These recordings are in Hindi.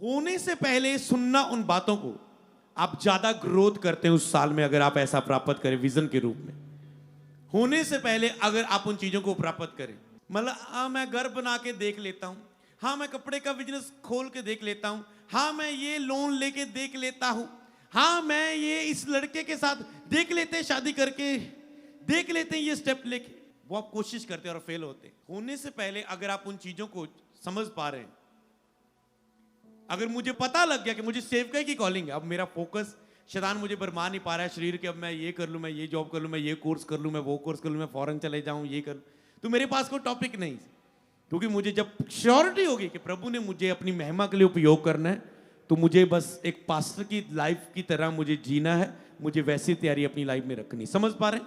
होने से पहले सुनना उन बातों को, आप ज्यादा ग्रोथ करते हैं उस साल में अगर आप ऐसा प्राप्त करें विजन के रूप में। होने से पहले अगर आप उन चीजों को प्राप्त करें, मतलब हाँ मैं घर बना के देख लेता हूं, हाँ मैं कपड़े का बिजनेस खोल के देख लेता हूं, हाँ मैं ये लोन लेके देख लेता हूं, हाँ मैं ये इस लड़के के साथ देख लेते हैं, शादी करके देख लेते हैं, ये स्टेप लेके, वो आप कोशिश करते हैं और फेल होते हैं। होने से पहले अगर आप उन चीजों को समझ पा रहे हैं, अगर मुझे पता लग गया कि मुझे सेवकाई की कॉलिंग है, अब मेरा फोकस, शैतान मुझे बरमा नहीं पा रहा है शरीर के, अब मैं ये कर लूं, मैं ये जॉब कर लूं, मैं ये कोर्स कर लूं, मैं वो कोर्स कर लूं, मैं फॉरेन चले जाऊं, ये कर, तो मेरे पास कोई टॉपिक नहीं। क्योंकि मुझे जब श्योरिटी होगी कि प्रभु ने मुझे अपनी महिमा के लिए उपयोग करना है, तो मुझे बस एक पास्टर की लाइफ की तरह मुझे जीना है, मुझे वैसी तैयारी अपनी लाइफ में रखनी। समझ पा रहे हैं?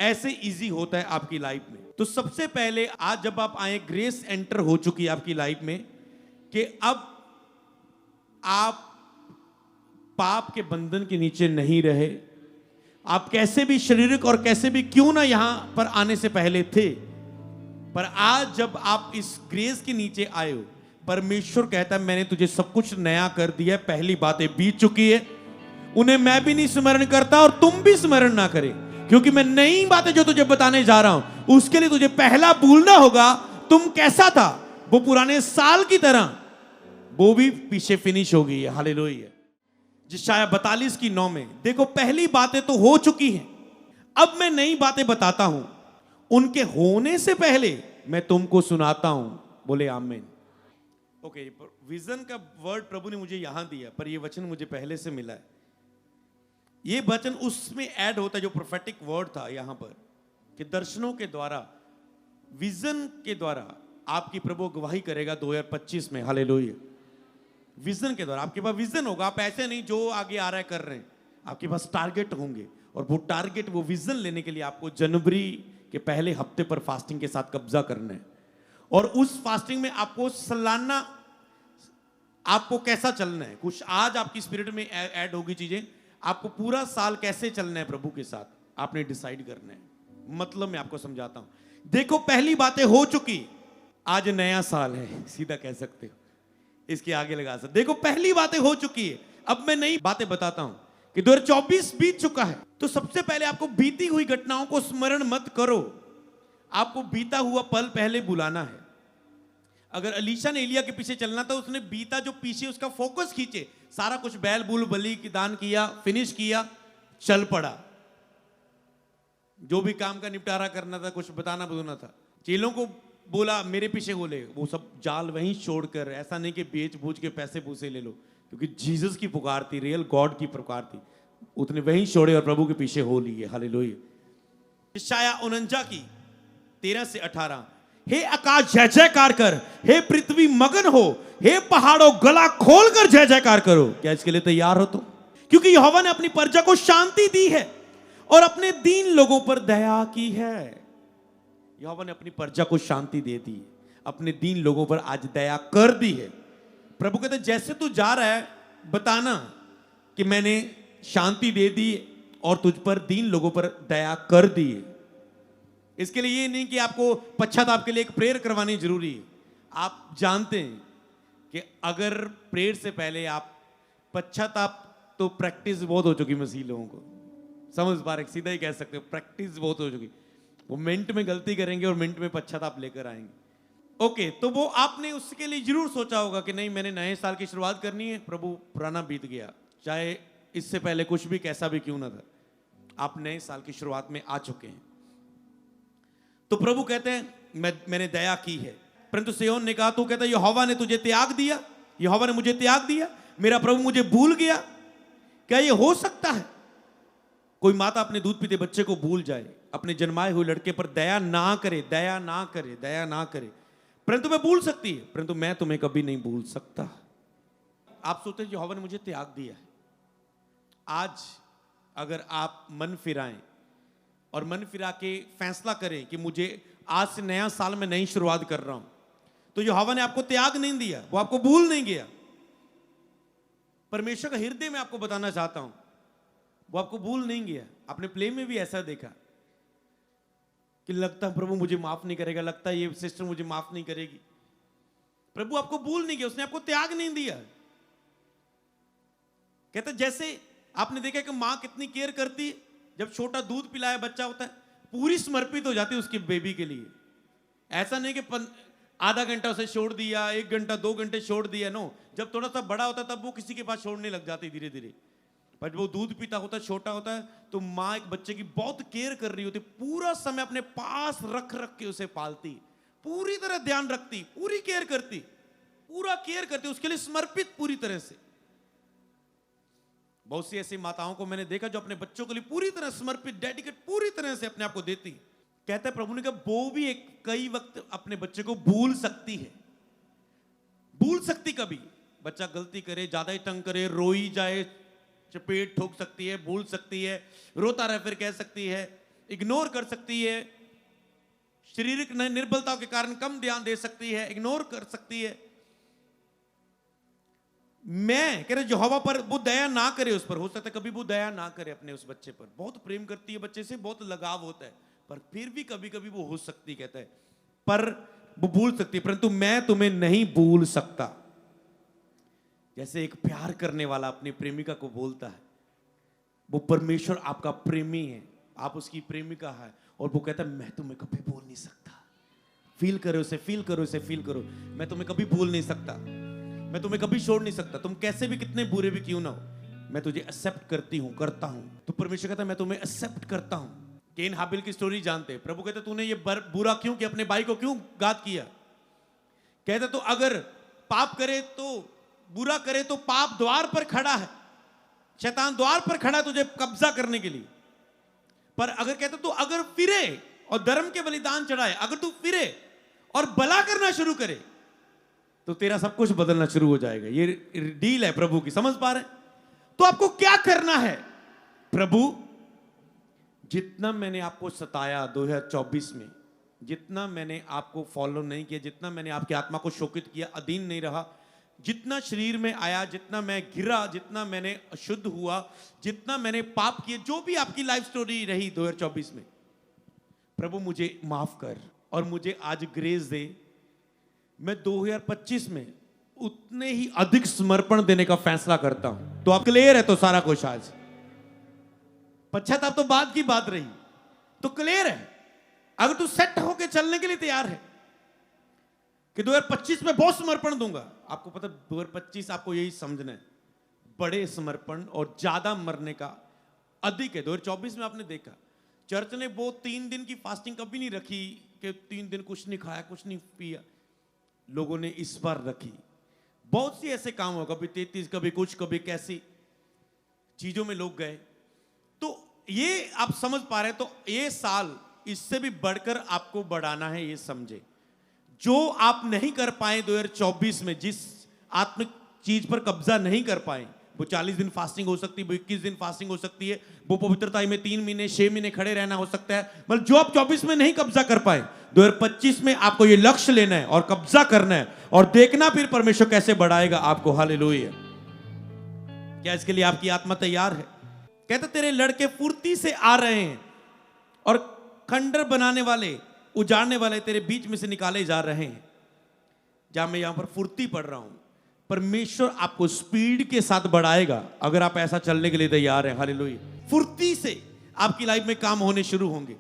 ऐसे इजी होता है आपकी लाइफ में। तो सबसे पहले आज जब आप आए, ग्रेस एंटर हो चुकी है आपकी लाइफ में कि अब आप पाप के बंधन के नीचे नहीं रहे। आप कैसे भी शारीरिक और कैसे भी क्यों ना यहां पर आने से पहले थे, पर आज जब आप इस ग्रेस के नीचे आए हो, परमेश्वर कहता है मैंने तुझे सब कुछ नया कर दिया, पहली बातें बीत चुकी है, उन्हें मैं भी नहीं स्मरण करता और तुम भी स्मरण ना करें, क्योंकि मैं नई बातें जो तुझे बताने जा रहा हूं उसके लिए तुझे पहला भूलना होगा तुम कैसा था। वो पुराने साल की तरह वो भी पीछे फिनिश हो गई है। हालेलुया। यशायाह 42:9 में देखो, पहली बातें तो हो चुकी हैं, अब मैं नई बातें बताता हूं, उनके होने से पहले मैं तुमको सुनाता हूं। बोले आमीन। ओके, विजन का वर्ड प्रभु ने मुझे यहां दिया, पर यह वचन मुझे पहले से मिला है। यह वचन उसमें ऐड होता है जो प्रोफेटिक वर्ड था यहां पर, कि दर्शनों के द्वारा, विजन के द्वारा आपकी प्रभु गवाही करेगा 2025 में। हालेलुया। विजन के द्वारा आपके पास विजन होगा, आप ऐसे नहीं जो आगे आ रहा है कर रहे हैं, आपके पास टारगेट होंगे, और वो टारगेट, वो विजन लेने के लिए आपको जनवरी के पहले हफ्ते पर फास्टिंग के साथ कब्जा करना है। और उस फास्टिंग में आपको सालाना, आपको कैसा चलना है, कुछ आज आपकी स्पिरिट में ऐड होगी चीजें, आपको पूरा साल कैसे चलना है प्रभु के साथ, आपने डिसाइड करना है। मतलब मैं आपको समझाता हूं। देखो, पहली बातें हो चुकी, आज नया साल है, सीधा कह सकते हो, इसके आगे लगा सकते। देखो, पहली बातें हो चुकी है, अब मैं नई बातें बताता हूं कि 2024 बीत चुका है। तो सबसे पहले आपको बीती हुई घटनाओं को स्मरण मत करो, आपको बीता हुआ पल पहले बुलाना है। अगर अलीशा ने एलिया के पीछे चलना था, उसने बीता जो पीछे उसका फोकस खींचे, सारा कुछ बैल बूल बलि की दान किया, फिनिश किया, चल पड़ा। जो भी काम का निपटारा करना था, कुछ बताना बुलाना था, चेलों को बोला मेरे पीछे बोले, वो सब जाल वहीं छोड़कर, ऐसा नहीं कि बेच बूझ के पैसे पूसे ले लो, क्योंकि जीसस की पुकार थी, रियल गॉड की पुकार थी, उतने वहीं छोड़े और प्रभु के पीछे हो लिए। हालेलुया। यशायाह 49:13-18, हे आकाश जय जयकार कर, हे पृथ्वी मगन हो, हे पहाड़ों गला खोलकर जय जयकार करो। क्या इसके लिए तैयार हो तुम? क्योंकि यहोवा ने अपनी प्रजा को शांति दी है और अपने दीन लोगों पर दया की है। यहोवा ने अपनी प्रजा को शांति दे दी, अपने दीन लोगों पर आज दया कर दी है। प्रभु कहते जैसे तू जा रहा है, बताना कि मैंने शांति दे दी और तुझ पर दीन लोगों पर दया कर दी है। इसके लिए ये नहीं कि आपको पश्चाताप के लिए एक प्रेयर करवानी जरूरी है। आप जानते हैं कि अगर प्रेयर से पहले आप पश्चाताप, तो प्रैक्टिस बहुत हो चुकी मसीह लोगों को, समझ पा रहे, सीधा ही कह सकते हो, प्रैक्टिस बहुत हो चुकी। वो मिनट में गलती करेंगे और मिनट में पश्चाताप लेकर आएंगे। ओके, तो वो आपने उसके लिए जरूर सोचा होगा कि नहीं, मैंने नए साल की शुरुआत करनी है, प्रभु पुराना बीत गया, चाहे इससे पहले कुछ भी कैसा भी क्यों ना था, आप नए साल की शुरुआत में आ चुके हैं। तो प्रभु कहते हैं मैंने दया की है। परंतु सिय्योन ने कहा, तो कहता है यहोवा ने तुझे त्याग दिया, यहोवा ने मुझे त्याग दिया, मेरा प्रभु मुझे भूल गया। क्या ये हो सकता है? कोई माता अपने दूध पीते बच्चे को भूल जाए, अपने जन्माए हुए लड़के पर दया ना करे, दया ना करे, दया ना करे। परंतु मैं भूल सकती है, परंतु मैं तुम्हें कभी नहीं भूल सकता। आप सोचते हैं यहोवा ने मुझे त्याग दिया है। आज अगर आप मन फिराएं और मन फिरा के फैसला करें कि मुझे आज से नया साल में नई शुरुआत कर रहा हूं, तो यहोवा ने आपको त्याग नहीं दिया, वो आपको भूल नहीं गया। परमेश्वर का हृदय में आपको बताना चाहता हूं, वो आपको भूल नहीं गया। आपने प्ले में भी ऐसा देखा कि लगता है प्रभु मुझे माफ नहीं करेगा, लगता है ये सिस्टर मुझे माफ नहीं करेगी। प्रभु आपको भूल नहीं गया, उसने आपको त्याग नहीं दिया। कहते जैसे आपने देखा कि माँ कितनी केयर करती है, जब छोटा दूध पिलाया बच्चा होता है पूरी समर्पित हो जाती है उसकी बेबी के लिए। ऐसा नहीं कि आधा घंटा उसे छोड़ दिया, 1 घंटा 2 घंटे छोड़ दिया, नो। जब थोड़ा सा बड़ा होता है तब वो किसी के पास छोड़ने लग जाती धीरे धीरे। पर जब वो दूध पीता होता है, छोटा होता है, तो माँ एक बच्चे की बहुत केयर कर रही होती, पूरा समय अपने पास रख रख के उसे पालती, पूरी तरह ध्यान रखती, पूरी केयर करती, पूरा केयर करती, उसके लिए समर्पित पूरी तरह से। बहुत सी ऐसी माताओं को मैंने देखा जो अपने बच्चों के लिए पूरी तरह समर्पित, डेडिकेट, पूरी तरह से अपने आप को देती। कहता है प्रभु ने कहा वो भी एक कई वक्त अपने बच्चे को भूल सकती है। भूल सकती, कभी बच्चा गलती करे, ज्यादा ही तंग करे, रोई जाए, चपेट ठोक सकती है, भूल सकती है, रोता रहे फिर कह सकती है, इग्नोर कर सकती है, शारीरिक निर्बलता के कारण कम ध्यान दे सकती है, इग्नोर कर सकती है। मैं कह रहा यहोवा पर वो दया ना करे, उस पर हो सकता है कभी वो दया ना करे अपने उस बच्चे पर, बहुत प्रेम करती है बच्चे से, बहुत लगाव होता है, पर फिर भी कभी कभी वो हो सकती, कहता है पर वो भूल सकती है, परंतु मैं तुम्हें नहीं भूल सकता। जैसे एक प्यार करने वाला अपनी प्रेमिका को बोलता है, वो परमेश्वर आपका प्रेमी है, आप उसकी प्रेमिका है, और वो कहता है मैं तुम्हें कभी भूल नहीं सकता। फील करो उसे, फील करो उसे, फील करो, मैं तुम्हें कभी भूल नहीं सकता, मैं तुम्हें कभी छोड़ नहीं सकता, तुम कैसे भी कितने बुरे भी क्यों ना हो, मैं तुझे एक्सेप्ट करती हूं, करता हूं। तो परमेश्वर कहता है मैं तुम्हें एक्सेप्ट करता हूं। केन हाबिल की स्टोरी जानते हैं। प्रभु कहते तूने ये बुरा क्यों किया, अपने भाई को क्यों घात किया। कहते तो अगर पाप करे तो, बुरा करे तो पाप द्वार पर खड़ा है, शैतान द्वार पर खड़ा है तुझे कब्जा करने के लिए। पर अगर कहते तू अगर फिरे और धर्म के बलिदान चढ़ाए, अगर तू फिरे और भला करना शुरू करे तो तेरा सब कुछ बदलना शुरू हो जाएगा। ये डील है प्रभु की, समझ पा रहे? तो आपको क्या करना है? प्रभु जितना मैंने आपको सताया 2024 में, जितना मैंने आपको फॉलो नहीं किया, जितना मैंने आपकी आत्मा को शोकित किया, अधीन नहीं रहा, जितना शरीर में आया, जितना मैं गिरा, जितना मैंने अशुद्ध हुआ, जितना मैंने पाप किए, जो भी आपकी लाइफ स्टोरी रही 2024 में, प्रभु मुझे माफ कर और मुझे आज ग्रेस दे। मैं 2025 में उतने ही अधिक समर्पण देने का फैसला करता हूं। तो आप क्लियर है? तो सारा कुछ आज पश्चाताप तो बाद की बात रही, तो क्लियर है। अगर तू सेट होके चलने के लिए तैयार है कि 2025 में बहुत समर्पण दूंगा, आपको पता 2025 आपको यही समझना है, बड़े समर्पण और ज्यादा मरने का अधिक है। 2024 में आपने देखा चर्च ने वो 3 दिन की फास्टिंग कभी नहीं रखी कि 3 दिन कुछ नहीं खाया, कुछ नहीं पिया। लोगों ने इस बार रखी। बहुत सी ऐसे काम हो, कभी 33, कभी कुछ, कभी कैसी चीजों में लोग गए। तो ये आप समझ पा रहे हैं? तो ये साल इससे भी बढ़कर आपको बढ़ाना है, ये समझे। जो आप नहीं कर पाए 2024 में, जिस आत्मिक चीज पर कब्जा नहीं कर पाए, वो 40 दिन फास्टिंग हो सकती है, वो 21 दिन फास्टिंग हो सकती है, वो पवित्रता में 3 महीने 6 महीने खड़े रहना हो सकता है। मतलब जो आप 24 में नहीं कब्जा कर पाए, 2025 में आपको ये लक्ष्य लेना है और कब्जा करना है, और देखना फिर परमेश्वर कैसे बढ़ाएगा आपको। हालेलुया। क्या इसके लिए आपकी आत्मा तैयार है? कहते तेरे लड़के फुर्ती से आ रहे हैं और खंडर बनाने वाले, उजाड़ने वाले तेरे बीच में से निकाले जा रहे हैं। जहां मैं यहां पर फुर्ती पढ़ रहा हूं, परमेश्वर आपको स्पीड के साथ बढ़ाएगा अगर आप ऐसा चलने के लिए तैयार हैं। हालेलुया। फुर्ती से आपकी लाइफ में काम होने शुरू होंगे।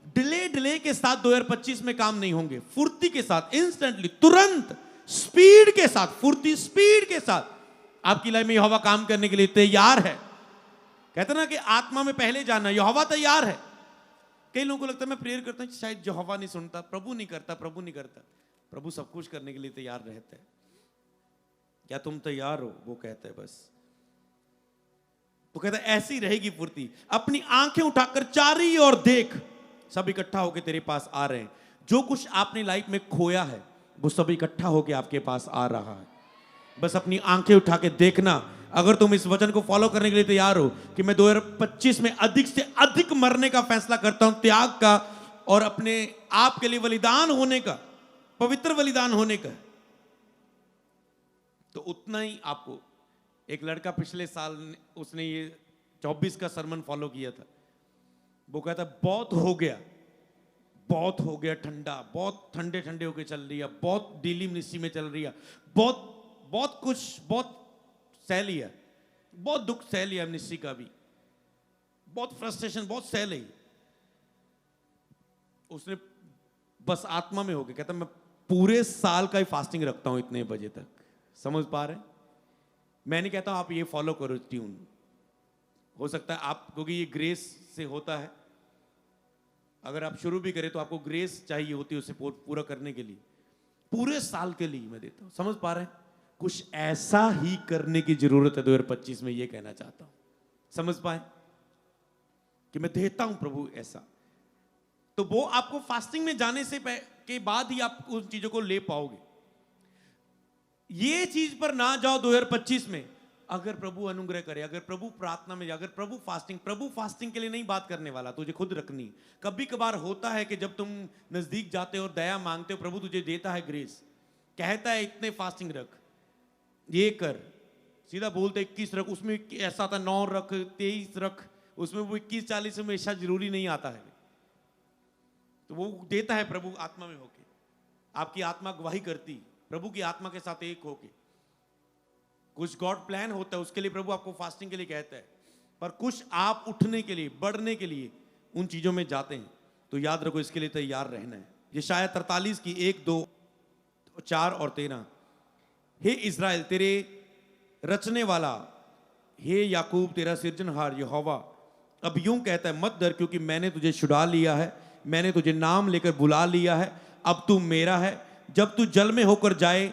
डिले के साथ 2025 में काम नहीं होंगे, फुर्ती के साथ, इंस्टेंटली, तुरंत, स्पीड के साथ, फुर्ती स्पीड के साथ आपकी लाइफ में यहोवा काम करने के लिए तैयार है। कहते ना कि आत्मा में पहले जाना, यहोवा तैयार है। कई लोगों को लगता है मैं प्रेयर करता हूं शायद यहोवा नहीं सुनता, प्रभु नहीं करता, प्रभु नहीं करता। प्रभु सब कुछ करने के लिए तैयार रहता है। क्या तुम तैयार हो? वो कहता है बस। तो कहता है ऐसी रहेगी फुर्ती। अपनी आंखें उठाकर चारी ओर देख, सब इकट्ठा होकर तेरे पास आ रहे हैं। जो कुछ आपने लाइफ में खोया है वो सब इकट्ठा होकर आपके पास आ रहा है। बस अपनी आंखें उठा के देखना। अगर तुम इस वचन को फॉलो करने के लिए तैयार हो कि मैं 2025 में अधिक से अधिक मरने का फैसला करता हूं, त्याग का, और अपने आप के लिए बलिदान होने का, पवित्र बलिदान होने का, तो उतना ही आपको। एक लड़का पिछले साल उसने ये 24 का सरमन फॉलो किया था। वो कहता बहुत हो गया, बहुत हो गया ठंडा, बहुत ठंडे ठंडे होके चल रही है, बहुत डीली मिनिस्ट्री में चल रही है, बहुत बहुत कुछ बहुत सह लिया, बहुत दुख सह लिया मिनिस्ट्री का भी, बहुत फ्रस्ट्रेशन, बहुत सह ली उसने। बस आत्मा में हो गया, कहता मैं पूरे साल का ही फास्टिंग रखता हूं इतने बजे तक। समझ पा रहे? मैं नहीं कहता आप ये फॉलो करो ट्यून, हो सकता है आप, क्योंकि ये ग्रेस से होता है, अगर आप शुरू भी करें तो आपको ग्रेस चाहिए होती है उसे पूरा करने के लिए। पूरे साल के लिए मैं देता हूं। समझ पा रहे हैं? कुछ ऐसा ही करने की जरूरत है 2025 में, ये कहना चाहता हूं। समझ पाए कि मैं देता हूं प्रभु ऐसा, तो वो आपको फास्टिंग में जाने से के बाद ही आप उन चीजों को ले पाओगे। ये चीज पर ना जाओ 2025 में। अगर प्रभु अनुग्रह करे, अगर प्रभु प्रार्थना में, अगर प्रभु फास्टिंग के लिए नहीं बात करने वाला, तुझे खुद रखनी। कभी कभार होता है कि जब तुम नजदीक जाते हो और दया मांगते हो, प्रभु तुझे देता है ग्रेस, कहता है इतने फास्टिंग रख, ये कर, सीधा बोलते 21 रख, उसमें ऐसा था 9 रख, 23 रख, उसमें वो 21-40 में ऐसा जरूरी नहीं आता है, तो वो देता है प्रभु आत्मा में होके। आपकी आत्मा गवाही करती प्रभु की आत्मा के साथ एक होके। कुछ गॉड प्लान होता है, उसके लिए प्रभु आपको फास्टिंग के लिए कहता है, पर कुछ आप उठने के लिए, बढ़ने के लिए उन चीजों में जाते हैं, तो याद रखो इसके लिए तैयार रहना है। ये शायद 43 की 1, 2, 4 और 13। हे इज़राइल तेरे रचने वाला, हे याकूब तेरा सिरजनहार यहोवा अब यूं कहता है, मत डर क्योंकि मैंने तुझे छुड़ा लिया है, मैंने तुझे नाम लेकर बुला लिया है, अब तू मेरा है। जब तू जल में होकर जाए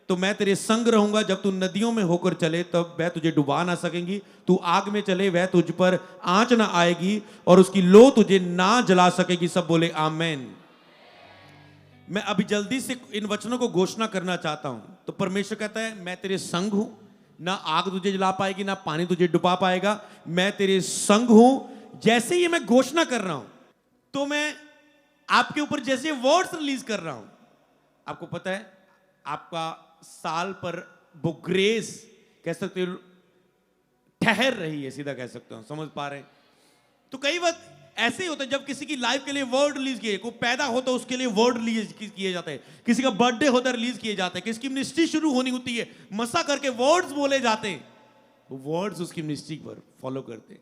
तो मैं तेरे संग रहूंगा, जब तू नदियों में होकर चले तब वह तुझे डुबा ना सकेंगी, तू आग में चले वह तुझ पर आंच ना आएगी और उसकी लो तुझे ना जला सकेगी। सब बोले आमेन। मैं अभी जल्दी से इन वचनों को घोषणा करना चाहता हूं। तो परमेश्वर कहता है मैं तेरे संग हूं, ना आग तुझे जला पाएगी ना पानी तुझे डुबा पाएगा, मैं तेरे संग हूं। जैसे ही मैं घोषणा कर रहा हूं तो मैं आपके ऊपर जैसे वर्ड्स रिलीज कर रहा हूं, आपको पता है आपका साल पर वो ग्रेस कह सकते हो ठहर रही है, सीधा कह सकते हो। समझ पा रहे हैं? तो कई बार ऐसे ही होता है जब किसी की लाइफ के लिए वर्ड रिलीज किए, कोई पैदा होता है उसके लिए वर्ड रिलीज किए जाते हैं, किसी का बर्थडे होता है रिलीज किए जाते हैं, किसी की मिनिस्ट्री शुरू होनी होती है मसा करके वर्ड्स बोले जाते हैं, वो वर्ड्स उसकी मिनिस्ट्री पर फॉलो करते हैं।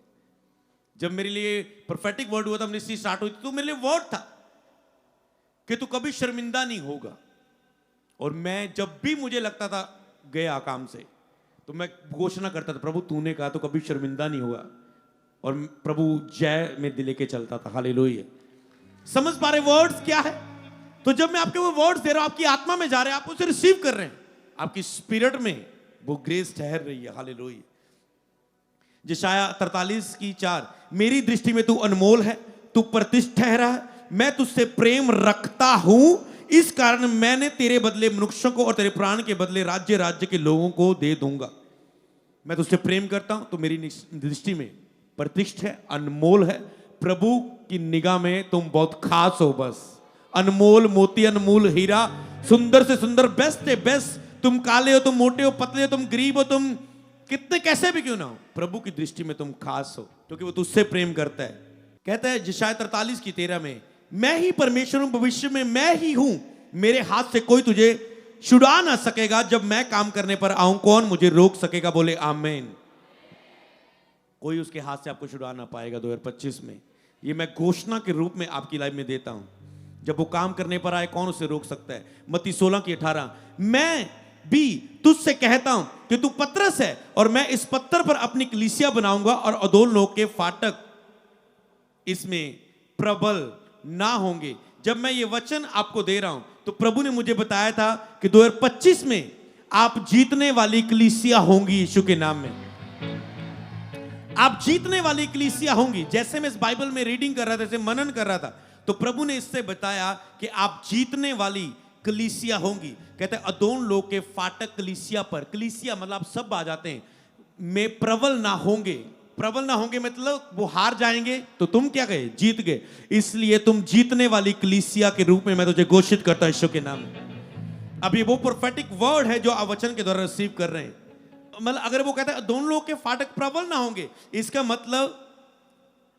जब मेरे लिए प्रोफेटिक वर्ड हुआ था, मिनिस्ट्री स्टार्ट हुई थी, तो मेरे लिए वर्ड था कि तू कभी शर्मिंदा नहीं होगा। और मैं जब भी मुझे लगता था गया काम से, तो मैं घोषणा करता था प्रभु तूने कहा तो कभी शर्मिंदा नहीं होगा, और प्रभु जय में दिले के चलता था। हालेलुया। समझ पा रहे वर्ड्स क्या है? तो जब मैं आपके वो वर्ड्स दे रहा हूं, आपकी आत्मा में जा रहे हैं, आप उसे रिसीव कर रहे हैं, आपकी स्पिरिट में वो ग्रेस ठहर रही है। हालेलुया। यशायाह 43 की 4, मेरी दृष्टि में तू अनमोल है, तू प्रतिष्ठित ठहरा है, मैं तुझसे प्रेम रखता हूं, इस कारण मैंने तेरे बदले मनुष्यों को और तेरे प्राण के बदले राज्य राज्य के लोगों को दे दूंगा। मैं तुझसे प्रेम करता हूं, तो मेरी दृष्टि में प्रतिष्ठित है, अनमोल है। प्रभु की निगाह में तुम बहुत खास हो, बस अनमोल मोती, अनमोल हीरा, सुंदर से सुंदर, बेस्ट है बेस्ट। तुम काले हो, तुम मोटे हो, पतले हो, तुम गरीब हो, तुम कितने कैसे भी क्यों ना हो, प्रभु की दृष्टि में तुम खास हो, क्योंकि वो तुझसे प्रेम करता है। कहता है यशायाह 43 की 13 में, मैं ही परमेश्वर हूं, भविष्य में मैं ही हूं, मेरे हाथ से कोई तुझे छुड़ा ना सकेगा, जब मैं काम करने पर आऊं कौन मुझे रोक सकेगा। बोले आमेन। कोई उसके हाथ से आपको छुड़ा ना पाएगा 2025 में। ये मैं घोषणा के रूप में आपकी लाइफ में देता हूं। जब वो काम करने पर आए कौन उसे रोक सकता है। मत्ती 16 की 18, मैं भी तुझसे कहता हूं कि तू पतरस है और मैं इस पत्थर पर अपनी कलीसिया बनाऊंगा और अधोल लोक के फाटक इसमें प्रबल ना होंगे। जब मैं ये वचन आपको दे रहा हूं तो प्रभु ने मुझे बताया था कि 2025 में आप जीतने वाली कलीसिया होंगी। यीशु के नाम में आप जीतने वाली कलीसिया होंगी। जैसे मैं इस बाइबल में रीडिंग कर रहा था, जैसे मनन कर रहा था, तो प्रभु ने इससे बताया कि आप जीतने वाली कलीसिया होंगी। कहते हैं अदोन लोक के फाटक कलीसिया पर, कलीसिया मतलब आप सब आ जाते हैं, में प्रबल ना होंगे। प्रबल ना होंगे मतलब वो हार जाएंगे तो तुम क्या गए, जीत गए। इसलिए तुम जीतने वाली कलीसिया के रूप में मैं तुझे घोषित करता हूं यीशु के नाम में। अब ये वो प्रोफेटिक वर्ड है जो आप वचन के द्वारा रिसीव कर रहे हैं। मतलब अगर वो कहता है दोनों लोग के फाटक प्रबल ना होंगे, इसका मतलब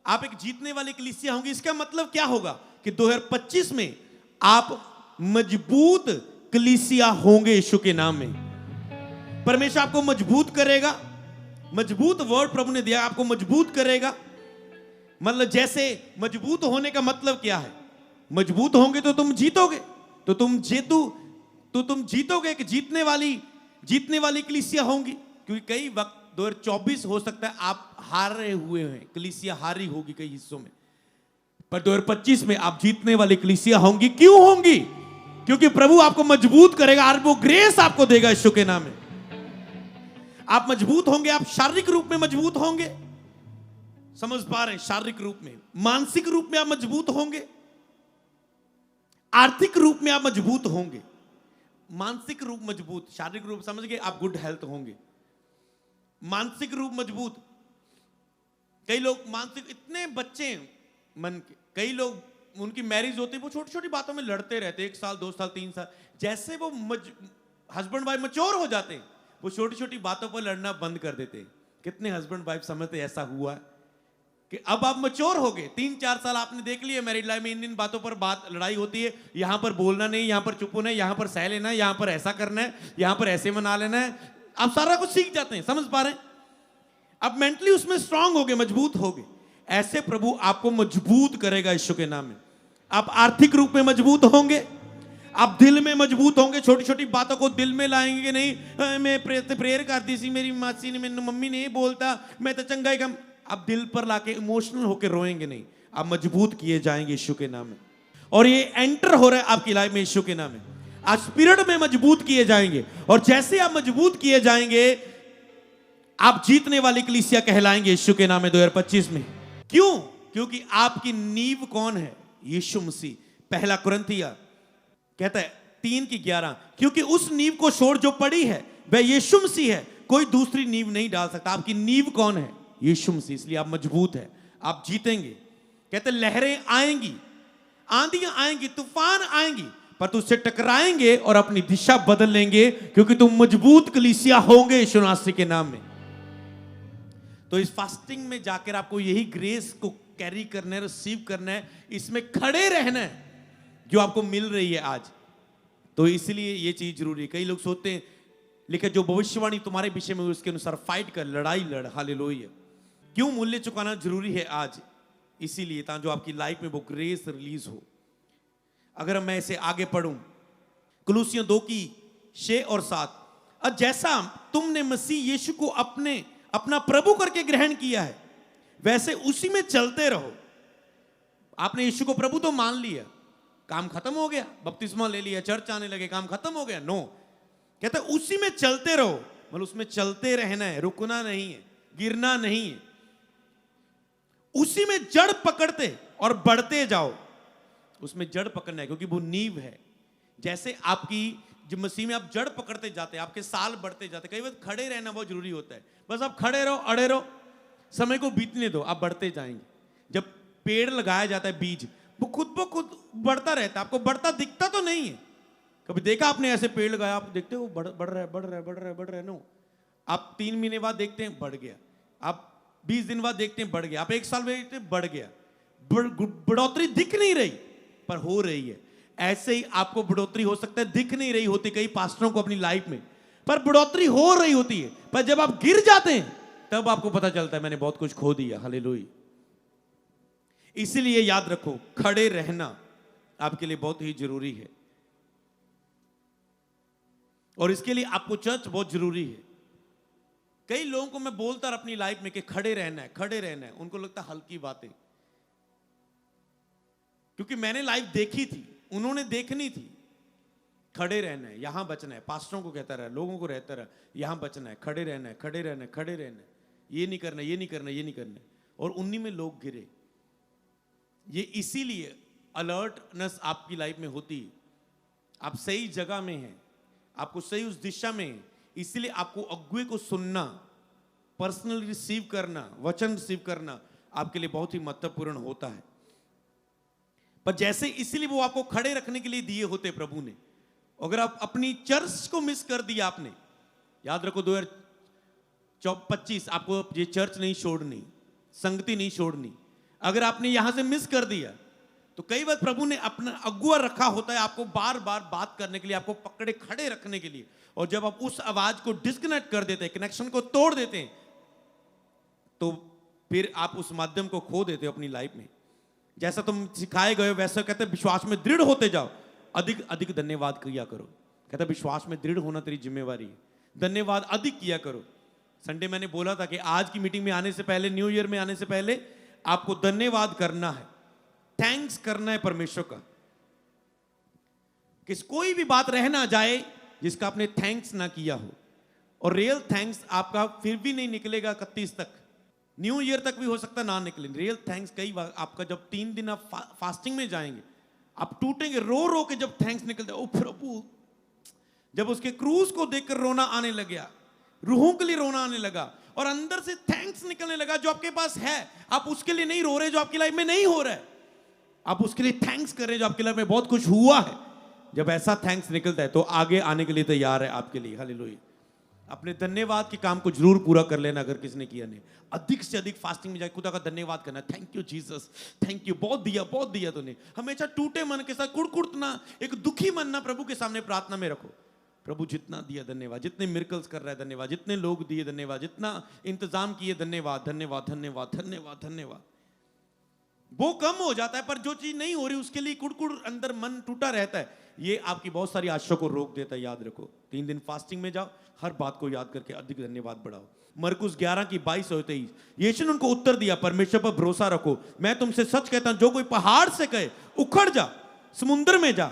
आप एक जीतने वाली कलीसिया होंगी। इसका मतलब क्या होगा कि 2025 में आप मजबूत कलीसिया होंगे यीशु के नाम में। परमेश्वर आपको मजबूत करेगा, मजबूत वर्ड प्रभु ने दिया, आपको मजबूत करेगा। मतलब जैसे मजबूत होने का मतलब क्या है? मजबूत होंगे तो तुम जीतोगे, तो तुम जीतोगे कि जीतने वाली कलीसिया होंगी। क्योंकि कई वक्त 2024 हो सकता है आप हारे हुए हैं, कलीसिया हारी होगी कई हिस्सों में, पर 2025 में आप जीतने वाली कलीसिया होंगी। क्यों होंगी? क्योंकि प्रभु आपको मजबूत करेगा और वो ग्रेस आपको देगा यीशु के नाम में। आप मजबूत होंगे, आप शारीरिक रूप में मजबूत होंगे, समझ पा रहे हैं? शारीरिक रूप में, मानसिक रूप में आप मजबूत होंगे, आर्थिक रूप में आप मजबूत होंगे। मानसिक रूप मजबूत, शारीरिक रूप समझ गए, आप गुड हेल्थ होंगे। मानसिक रूप मजबूत, कई लोग मानसिक इतने बच्चे मन के, कई लोग उनकी मैरिज होती है, वो छोटी छोटी बातों में लड़ते रहते, 1 साल 2 साल 3 साल। जैसे वो हस्बैंड वाइफ मैच्योर हो जाते हैं, वो छोटी छोटी बातों पर लड़ना बंद कर देते हैं। कितने हस्बैंड वाइफ समझते ऐसा हुआ है कि अब आप मैच्योर हो गए, 3-4 साल आपने देख लिया मैरिड लाइफ में, इन बातों पर बात लड़ाई होती है, यहां पर बोलना नहीं, यहां पर चुप होना है, यहां पर सह लेना है, यहां पर ऐसा करना है, यहां पर ऐसे मना लेना है। आप सारा कुछ सीख जाते हैं, समझ पा रहे हैं? अब मेंटली उसमें स्ट्रांग हो गए, मजबूत हो गए। ऐसे प्रभु आपको मजबूत करेगा यीशु के नाम में। आप आर्थिक रूप में मजबूत होंगे, आप दिल में मजबूत होंगे, छोटी छोटी बातों को दिल में लाएंगे नहीं। मैं प्रेयर करती थी, मेरी मासी ने, मेरी मम्मी ने बोलता, मैं तो चंगा ही कम। आप दिल पर लाके इमोशनल होकर रोएंगे नहीं, आप मजबूत किए जाएंगे यीशु के नाम में। और ये एंटर हो रहा है आपकी लाइफ में यीशु के नाम में। आज स्पिरिट में मजबूत किए जाएंगे, और जैसे आप मजबूत किए जाएंगे, आप जीतने वाली कलीसिया कहलाएंगे यीशु के नाम में 2025 में। क्यों? क्योंकि आपकी नींव कौन है? यीशु मसीह। पहला कुरिन्थिया कहता है 3:11, क्योंकि उस नींव को छोड़ जो पड़ी है वह यीशु मसीह है, कोई दूसरी नींव नहीं डाल सकता। आपकी नींव कौन है? यीशु मसीह। इसलिए आप मजबूत है, आप जीतेंगे। कहते लहरें आएंगी, आंधियां आएंगी, तूफान आएंगी, पर तुझसे टकराएंगे और अपनी दिशा बदल लेंगे, क्योंकि तुम मजबूत कलीसिया होंगे यीशु मसीह के नाम में। तो इस फास्टिंग में जाकर आपको यही ग्रेस को कैरी करना है, रिसीव करना है, इसमें खड़े रहना है जो आपको मिल रही है आज। तो इसलिए ये चीज जरूरी है। कई लोग सोचते हैं, लेकिन जो भविष्यवाणी तुम्हारे विषय में उसके अनुसार फाइट कर, लड़ाई लड़। हालेलुया। क्यों मूल्य चुकाना जरूरी है आज? इसीलिए ताकि जो आपकी लाइफ में वो ग्रेस रिलीज हो। अगर मैं इसे आगे पढ़ूं, कुलुसियों 2:6 और 7, और जैसा तुमने मसीह यीशु को अपना प्रभु करके ग्रहण किया है, वैसे उसी में चलते रहो। आपने यीशु को प्रभु तो मान लिया, काम खत्म हो गया, बपतिस्मा ले लिया, चर्च आने लगे, काम खत्म हो गया? नो, कहते उसी में चलते रहो। मतलब उसमें चलते रहना है, रुकना नहीं है, गिरना नहीं है। उसी में जड़ पकड़ते और बढ़ते जाओ। उसमें जड़ पकड़ना है, क्योंकि वो नींव है। जैसे आपकी जब मसीह में आप जड़ पकड़ते जाते हैं, आपके साल बढ़ते जाते। कई बार खड़े रहना बहुत जरूरी होता है। बस आप खड़े रहो, अड़े रहो, समय को बीतने दो, आप बढ़ते जाएंगे। जब पेड़ लगाया जाता है, बीज, वो खुद ब खुद बढ़ता रहता है। आपको बढ़ता दिखता तो नहीं है। कभी देखा आपने ऐसे पेड़ लगाया, आप देखते हो बढ़ रहा है, बढ़ रहा है, बढ़ रहा है, बढ़ रहा है? नो, आप 3 महीने बाद देखते हैं बढ़ गया, आप 20 दिन बाद देखते हैं बढ़ गया, आप 1 साल में देखते हैं बढ़ गया। बढ़ोतरी दिख नहीं रही, पर हो रही है। ऐसे ही आपको बढ़ोतरी हो सकता है, दिख नहीं रही होती कई पास्टरों को अपनी लाइफ में, पर बढ़ोतरी हो रही होती है। पर जब आप गिर जाते हैं, तब आपको पता चलता है मैंने बहुत कुछ खो दिया। हालेलुया। इसीलिए याद रखो, खड़े रहना आपके लिए बहुत ही जरूरी है, और इसके लिए आपको चर्च बहुत जरूरी है। कई लोगों को मैं बोलता रहा अपनी लाइफ में कि खड़े रहना है, खड़े रहना है। उनको लगता है हल्की बातें, क्योंकि मैंने लाइफ देखी थी, उन्होंने देखनी थी। खड़े रहना है, यहां बचना है। पास्टरों को कहता रहा, लोगों को रहता रहा, यहां बचना है, खड़े रहना है, खड़े रहना है, खड़े रहना है, ये नहीं करना, ये नहीं करना, ये नहीं करना। और उन्हीं में लोग गिरे। ये इसीलिए अलर्टनेस आपकी लाइफ में होती है। आप सही जगह में हैं, आपको सही उस दिशा में है, इसलिए आपको अगुए को सुनना, पर्सनल रिसीव करना, वचन रिसीव करना आपके लिए बहुत ही महत्वपूर्ण होता है। पर जैसे इसलिए वो आपको खड़े रखने के लिए दिए होते प्रभु ने। अगर आप अपनी चर्च को मिस कर दिया आपने, याद रखो 2025 आपको ये चर्च नहीं छोड़नी, संगति नहीं छोड़नी। अगर आपने यहां से मिस कर दिया, तो कई बार प्रभु ने अपना अगुआ रखा होता है आपको बार बार बात करने के लिए, आपको पकड़े खड़े रखने के लिए। और जब आप उस आवाज को डिस्कनेक्ट कर देते हैं, कनेक्शन को तोड़ देते हैं, तो फिर आप उस माध्यम को खो देते हो अपनी लाइफ में। जैसा तुम सिखाए गए वैसा कहते हैं विश्वास में दृढ़ होते जाओ, अधिक अधिक धन्यवाद किया करो। कहता है विश्वास में दृढ़ होना तेरी जिम्मेवारी है, धन्यवाद अधिक किया करो। संडे मैंने बोला था कि आज की मीटिंग में आने से पहले, न्यू ईयर में आने से पहले आपको धन्यवाद करना है, थैंक्स करना है परमेश्वर का। कि कोई भी बात रह ना जाए जिसका आपने थैंक्स ना किया हो, और रियल थैंक्स आपका फिर भी नहीं निकलेगा 31 तक, न्यू ईयर तक भी हो सकता ना निकले। रियल थैंक्स कई बार आपका जब 3 दिन आप फास्टिंग में जाएंगे, आप टूटेंगे रो रो के, जब थैंक्स निकलता है, ओ प्रभु, जब उसके क्रूज को देखकर रोना आने लग गया, रूहों के लिए रोना आने लगा, और अंदर से थैंक्स निकलने लगा। जो आपके पास है आप उसके लिए नहीं रो रहे, जो आपकी लाइफ में नहीं हो रहा है आप उसके लिए थैंक्स कर रहे हैं, जो आपकी लाइफ में बहुत कुछ हुआ है। जब ऐसा थैंक्स निकलता है तो आगे आने के लिए तैयार है आपके लिए। हालेलुया। अपने धन्यवाद के काम को जरूर पूरा कर लेना अगर किसने किया नहीं। अधिक से अधिक फास्टिंग में जाकर खुदा का धन्यवाद करना, thank you Jesus, thank you, बहुत दिया तूने। हमेशा टूटे मन के साथ, कुड़कुड़ना, एक दुखी मन ना प्रभु के सामने प्रार्थना में रखो। प्रभु जितना दिया धन्यवाद, जितने मिरेकल्स कर रहा है धन्यवाद, जितने लोग दिए धन्यवाद, जितना इंतजाम किए धन्यवाद धन्यवाद धन्यवाद धन्यवाद धन्यवाद। वो कम हो जाता है, पर जो चीज नहीं हो रही उसके लिए कुड़कुड़ अंदर मन टूटा रहता है। ये आपकी बहुत सारी आशाओं को रोक देता है। याद रखो, 3 दिन फास्टिंग में जाओ, हर बात को याद करके अधिक धन्यवाद बढ़ाओ। मरकुस 11 की 22 और 23, यीशु ने उनको उत्तर दिया, परमेश्वर पर भरोसा रखो। मैं तुमसे सच कहता हूं, जो कोई पहाड़ से कहे उखड़ जा, समुद्र में जा,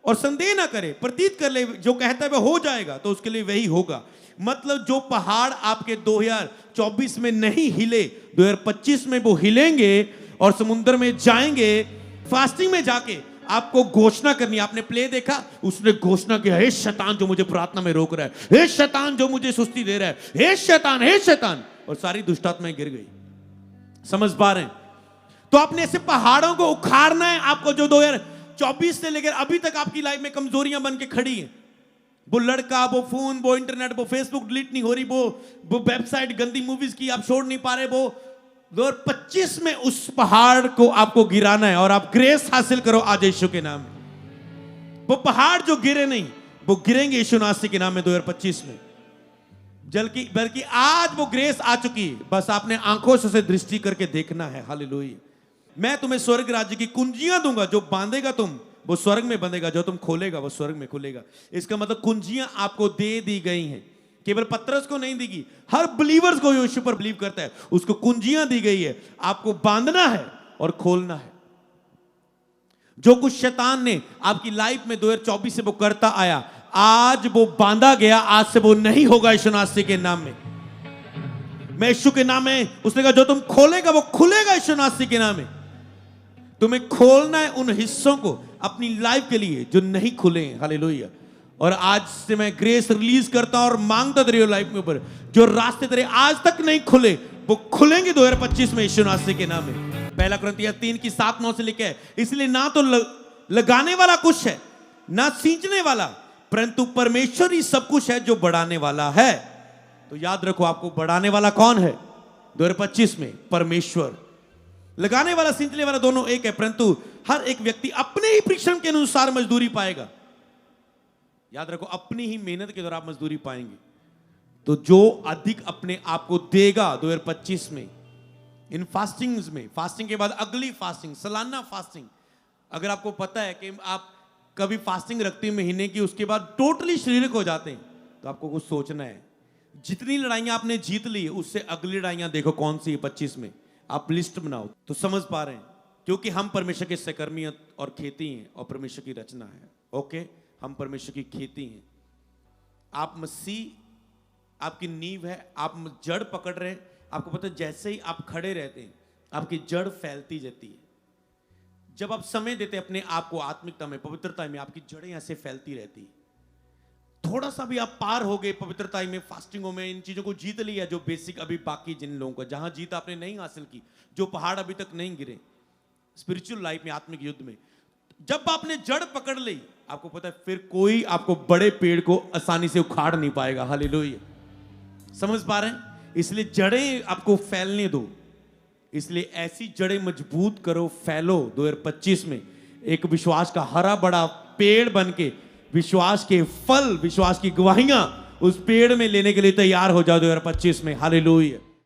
और संदेह ना करे, प्रतीत कर ले, जो कहता है वह हो जाएगा, तो उसके लिए वही होगा। मतलब जो पहाड़ आपके 2024 में नहीं हिले, 2025 में वो हिलेंगे और समुद्र में जाएंगे। फास्टिंग में जाके आपको घोषणा करनी है। आपने प्ले देखा, उसने घोषणा किया, हे शैतान जो मुझे प्रार्थना में रोक रहा है, हे शैतान जो मुझे सुस्ती दे रहा है, हे शैतान, हे शैतान, और सारी दुष्टात्माएं गिर गई। समझ पा रहे हैं? तो आपने ऐसे पहाड़ों को उखाड़ना है आपको, जो 2024 से लेकर अभी तक आपकी लाइफ में कमजोरियां बन के खड़ी हैं। वो लड़का, वो फोन, वो इंटरनेट, वो फेसबुक डिलीट नहीं हो रही, वो वेबसाइट, गंदी मूवीज की आप छोड़ नहीं पा रहे। वो 2025 में उस पहाड़ को आपको गिराना है, और आप ग्रेस हासिल करो आज यीशु के नाम में। वो पहाड़ जो गिरे नहीं, वो गिरेंगे यीशु नासरी के नाम में 2025 में। बल्कि आज वो ग्रेस आ चुकी है, बस आपने आंखों से दृष्टि करके देखना है। हालेलुया। मैं तुम्हें स्वर्ग राज्य की कुंजियां दूंगा, जो बांधेगा तुम वो स्वर्ग में बंधेगा, जो तुम खोलेगा वो स्वर्ग में खुलेगा। इसका मतलब कुंजियां आपको दे दी गई हैं, केवल पतरस को नहीं दी गई, हर बिलीवर्स को यीशु पर बिलीव करता है उसको कुंजियां दी गई है। आपको बांधना है और खोलना है। जो कुछ शैतान ने आपकी लाइफ में 2024 से वो करता आया, आज वो बांधा गया, आज से वो नहीं होगा यीशु नासरी के नाम में। मैं यीशु के नाम में, उसने कहा जो तुम खोलेगा वो खुलेगा यीशु नासरी के नाम में। तुम्हें खोलना है उन हिस्सों को अपनी लाइफ के लिए जो नहीं खुले हैं। हालेलुया। और आज से मैं ग्रेस रिलीज करता हूं और मांगता तेरी लाइफ में ऊपर, जो रास्ते तेरे आज तक नहीं खुले वो खुलेंगे 2025 में यीशु नासरी के नाम में। 1 कुरिन्थियों 3 की 7-9 से लिखा है, इसलिए ना तो लगाने वाला कुछ है ना सींचने वाला, परंतु परमेश्वर ही सब कुछ है जो बढ़ाने वाला है। तो याद रखो, आपको बढ़ाने वाला कौन है 2025 में? परमेश्वर। लगाने वाला सींचने वाला दोनों एक है, परंतु हर एक व्यक्ति अपने ही परिश्रम के अनुसार मजदूरी पाएगा। याद रखो, अपनी ही मेहनत के द्वारा आप मजदूरी पाएंगे। तो जो अधिक अपने आप को देगा 2025 में इन फास्टिंग्स में, फास्टिंग के बाद अगली फास्टिंग, सालाना फास्टिंग, अगर आपको पता है कि आप कभी फास्टिंग रखते हैं महीने की, उसके बाद टोटली शारीरिक हो जाते हैं, तो आपको कुछ सोचना है। जितनी लड़ाइयां आपने जीत ली उससे अगली लड़ाइयां देखो कौन सी है 25 में, आप लिस्ट बनाओ। तो समझ पा रहे हैं? क्योंकि हम परमेश्वर के सहकर्मी और खेती हैं और परमेश्वर की रचना है। ओके, हम परमेश्वर की खेती हैं। आप मसीह आपकी नींव है, आप जड़ पकड़ रहे हैं। आपको पता है, जैसे ही आप खड़े रहते हैं आपकी जड़ फैलती जाती है। जब आप समय देते हैं अपने आप को आत्मिकता में, पवित्रता में, आपकी जड़ें ऐसे फैलती रहती है। थोड़ा सा भी आप पार हो गए पवित्रता में, फास्टिंगों में, इन चीजों को जीत लिया जो बेसिक अभी बाकी जिन लोगों का, जहां जीत आपने नहीं हासिल की, जो पहाड़ अभी तक नहीं गिरे स्पिरिचुअल लाइफ में, आत्मिक युद्ध में, जब आपने जड़ पकड़ ली, आपको पता है फिर कोई आपको बड़े पेड़ को आसानी से उखाड़ नहीं पाएगा। हालेलुया। समझ पा रहे हैं? इसलिए जड़ें आपको फैलने दो। इसलिए ऐसी जड़ें मजबूत करो, फैलो 2025 में एक विश्वास का हरा बड़ा पेड़ बन के, विश्वास के फल, विश्वास की गवाहियां उस पेड़ में लेने के लिए तैयार हो जाओ 2025 में। हालेलुया।